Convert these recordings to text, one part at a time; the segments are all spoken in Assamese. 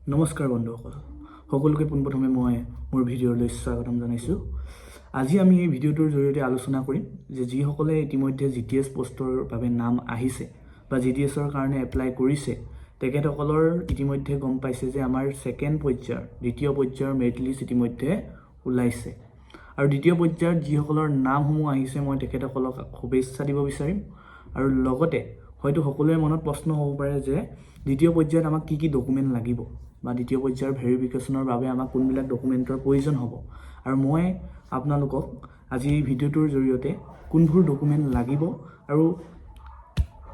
নমস্কাৰ বন্ধুসকল, সকলোকে পোনপ্ৰথমে মই মোৰ ভিডিঅ'লৈ স্বাগতম জনাইছোঁ। আজি আমি এই ভিডিঅ'টোৰ জৰিয়তে আলোচনা কৰিম যে যিসকলে ইতিমধ্যে GTS পোষ্টৰ বাবে নাম আহিছে বা GTSৰ কাৰণে এপ্লাই কৰিছে, তেখেতসকলৰ ইতিমধ্যে গম পাইছে যে আমাৰ দ্বিতীয় পৰ্যায়ৰ মেৰিট লিষ্ট ইতিমধ্যে ওলাইছে। আৰু দ্বিতীয় পৰ্যায়ত যিসকলৰ নামসমূহ আহিছে মই তেখেতসকলক শুভেচ্ছা দিব বিচাৰিম। আৰু লগতে হয়তো সকলোৰে মনত প্ৰশ্ন হ'ব পাৰে যে দ্বিতীয় পৰ্যায়ত আমাক কি কি ডকুমেণ্ট লাগিব বা দ্বিতীয় পৰ্যায়ৰ ভেৰিফিকেশ্যনৰ বাবে আমাক কোনবিলাক ডকুমেণ্টৰ প্ৰয়োজন হ'ব। আৰু মই আপোনালোকক আজি এই ভিডিঅ'টোৰ জৰিয়তে কোনবোৰ ডকুমেণ্ট লাগিব আৰু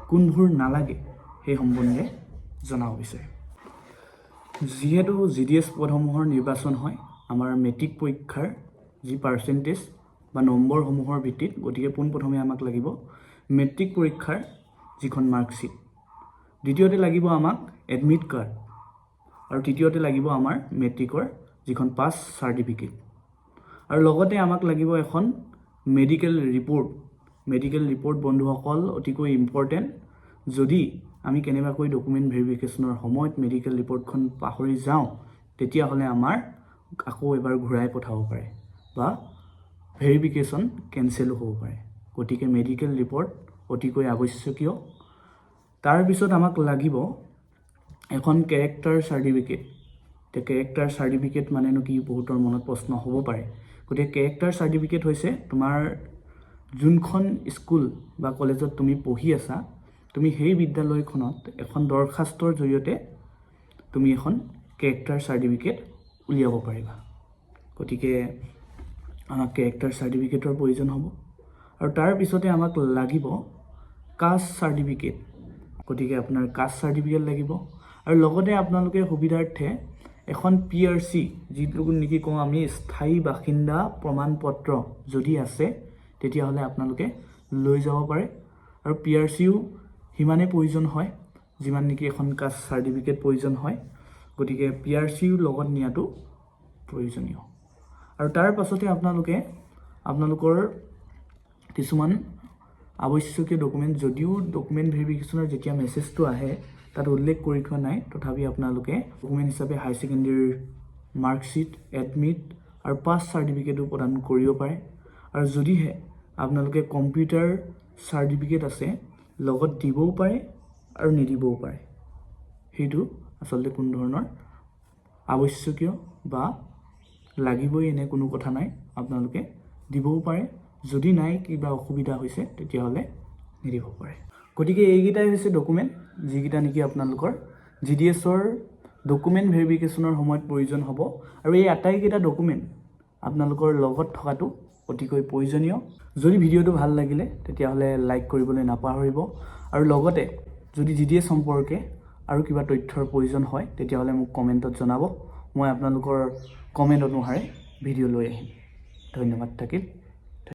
কোনবোৰ নালাগে সেই সম্বন্ধে জনাব বিচাৰিম। যিহেতু GDS পদসমূহৰ নিৰ্বাচন হয় আমাৰ মেট্ৰিক পৰীক্ষাৰ যি পাৰ্চেণ্টেজ বা নম্বৰসমূহৰ ভিত্তিত, গতিকে পোনপ্ৰথমে আমাক লাগিব মেট্ৰিক পৰীক্ষাৰ যিখন মাৰ্কশ্বিট, দ্বিতীয়তে লাগিব আমাক এডমিট কাৰ্ড, আৰু তৃতীয়তে লাগিব আমাৰ মেট্ৰিকৰ যিখন পাছ চাৰ্টিফিকেট। আৰু লগতে আমাক লাগিব এখন মেডিকেল ৰিপৰ্ট বন্ধুসকল, অতিকৈ ইম্পৰ্টেণ্ট। যদি আমি কেনেবাকৈ ডকুমেণ্ট ভেৰিফিকেশ্যনৰ সময়ত মেডিকেল ৰিপৰ্টখন পাহৰি যাওঁ, তেতিয়াহ'লে আমাৰ আকৌ এবাৰ ঘূৰাই পঠাব পাৰে বা ভেৰিফিকেশ্যন কেঞ্চেলো হ'ব পাৰে। গতিকে মেডিকেল ৰিপৰ্ট অতিকৈ আৱশ্যকীয়। তাৰপিছত আমাক লাগিব এখন কেৰেক্টাৰ চাৰ্টিফিকেট। এতিয়া কেৰেক্টাৰ চাৰ্টিফিকেট মানেনো কি, বহুতৰ মনত প্ৰশ্ন হ'ব পাৰে। গতিকে কেৰেক্টাৰ চাৰ্টিফিকেট হৈছে তোমাৰ যোনখন স্কুল বা কলেজত তুমি পঢ়ি আছা, তুমি সেই বিদ্যালয়খনত এখন দৰখাস্তৰ জৰিয়তে তুমি এখন কেৰেক্টাৰ চাৰ্টিফিকেট উলিয়াব পাৰিবা। গতিকে আমাক কেৰেক্টাৰ চাৰ্টিফিকেটৰ প্ৰয়োজন হ'ব। আৰু তাৰপিছতে আমাক লাগিব কাষ্ট চাৰ্টিফিকেট। গতিকে আপোনাৰ কাষ্ট চাৰ্টিফিকেট লাগিব। আৰু লগতে আপোনালোকে সুবিধাৰ্থে এখন PRC, যিটো নেকি কওঁ আমি স্থায়ী বাসিন্দা প্ৰমাণপত্ৰ, যদি আছে তেতিয়াহ'লে আপোনালোকে লৈ যাব পাৰে। আৰু PRCও সিমানেই প্ৰয়োজন হয় যিমান নেকি এখন কাষ্ট চাৰ্টিফিকেট প্ৰয়োজন হয়। গতিকে PRCও লগত নিয়াটো প্ৰয়োজনীয়। আৰু তাৰ পাছতে আপোনালোকৰ কিছুমান আৱশ্যকীয় ডকুমেণ্ট, যদিও ডকুমেণ্ট ভেৰিফিকেশ্যনৰ যেতিয়া মেছেজটো আহে তাত উল্লেখ কৰি থোৱা নাই, তথাপি আপোনালোকে ডকুমেণ্ট হিচাপে হাই ছেকেণ্ডেৰীৰ মাৰ্কশ্বিট, এডমিট আৰু পাছ চাৰ্টিফিকেটো প্ৰদান কৰিব পাৰে। আৰু যদিহে আপোনালোকে কম্পিউটাৰ চাৰ্টিফিকেট আছে, লগত দিবও পাৰে আৰু নিদিবও পাৰে। সেইটো আচলতে কোনো ধৰণৰ আৱশ্যকীয় বা লাগিবই এনে কোনো কথা নাই, আপোনালোকে দিবও পাৰে। যদি নাই, কিবা অসুবিধা হৈছে, তেতিয়াহ'লে নিদিব পাৰে। গতিকে এইকেইটাই হৈছে ডকুমেণ্ট যিকেইটা নেকি আপোনালোকৰ GDSৰ ডকুমেণ্ট ভেৰিফিকেশ্যনৰ সময়ত প্ৰয়োজন হ'ব। আৰু এই আটাইকেইটা ডকুমেণ্ট আপোনালোকৰ লগত থকাটো অতিকৈ প্ৰয়োজনীয়। যদি ভিডিঅ'টো ভাল লাগিলে তেতিয়াহ'লে লাইক কৰিবলৈ নাপাহৰিব। আৰু লগতে যদি GDS সম্পৰ্কে আৰু কিবা তথ্যৰ প্ৰয়োজন হয় তেতিয়াহ'লে মোক কমেণ্টত জনাব। মই আপোনালোকৰ কমেণ্ট অনুসাৰে ভিডিঅ' লৈ আহিম। ধন্যবাদ থাকিল।